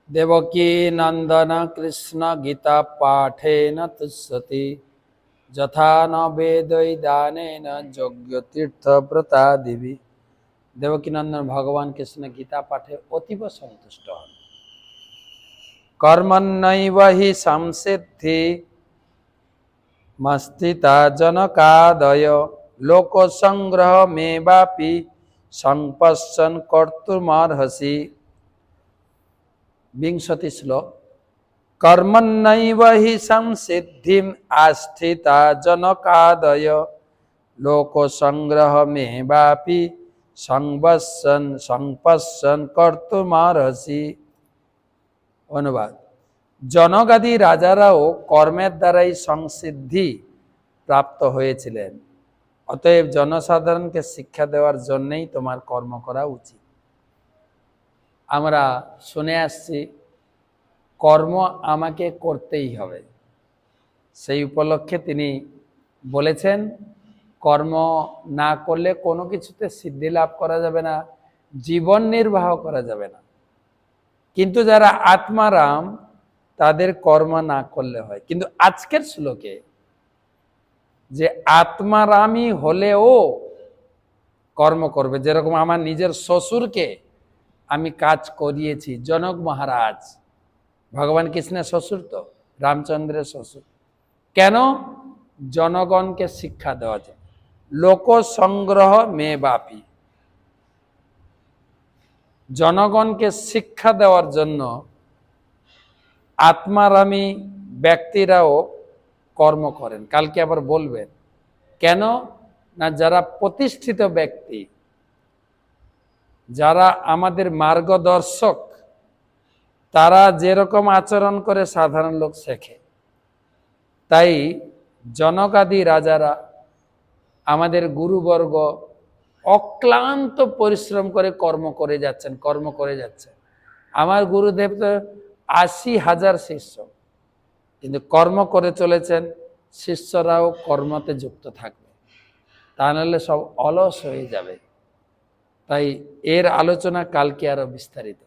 देवकी नंदन कृष्ण गीता पाठेन तुष्यति যথা ন বেদৈদানেন যজ্ঞ তীর্থ ব্রতা দেবী। দেবকীনন্দন ভগবান কৃষ্ণ গীতা পাঠে অতীব সন্তুষ্ট হন। কর্মণ্যৈব হি সংসিদ্ধি মস্থিতা জনকাদয় লোকসংগ্রহ মেবাপি সংপশ্যন কর্তুমর্হসি। বিংশতি শ্লোক। कर्मण्यैव हि संसिद्धिं आस्थिता जनकादय लोकसंग्रहमेवापि संपश्यन् कर्तुमर्हसि। অনুবাদ, জনকাদি রাজারাও কর্মের দ্বারাই সংসিদ্ধি প্রাপ্ত হয়েছিলেন, অতএব জনসাধারণকে শিক্ষা দেওয়ার জন্যই তোমার কর্ম করা উচিত। আমরা শুনে আসছি কর্ম আমাকে করতেই হবে। সেই উপলক্ষে তিনি বলেছেন কর্ম না করলে কোনো কিছুতে সিদ্ধি লাভ করা যাবে না, জীবন নির্বাহ করা যাবে না। কিন্তু যারা আত্মারাম তাদের কর্ম না করলে হয়। কিন্তু আজকের শ্লোকে যে আত্মারামই হলেও কর্ম করবে, যেরকম আমার নিজের শ্বশুরকে আমি কাজ করিয়েছি, জনক মহারাজ ভগবান কৃষ্ণের শ্বশুর, তো রামচন্দ্রের শ্বশুর, কেন? জনগণকে শিক্ষা দেওয়া যায়। লোক সংগ্রহ মে বাপি, জনগণকে শিক্ষা দেওয়ার জন্য আত্মারামী ব্যক্তিরাও কর্ম করেন। কালকে আবার বলবেন কেন না, যারা প্রতিষ্ঠিত ব্যক্তি, যারা আমাদের মার্গদর্শক, তারা যেরকম আচরণ করে সাধারণ লোক শেখে। তাই জনকাদি রাজারা, আমাদের গুরুবর্গ অক্লান্ত পরিশ্রম করে কর্ম করে যাচ্ছেন। আমার গুরুদেব তো ৮০,০০০ শিষ্য, কিন্তু কর্ম করে চলেছেন। শিষ্যরাও কর্মতে যুক্ত থাকবে, তা নাহলে সব অলস হয়ে যাবে। তাই এর আলোচনা কালকে আরো বিস্তারিত।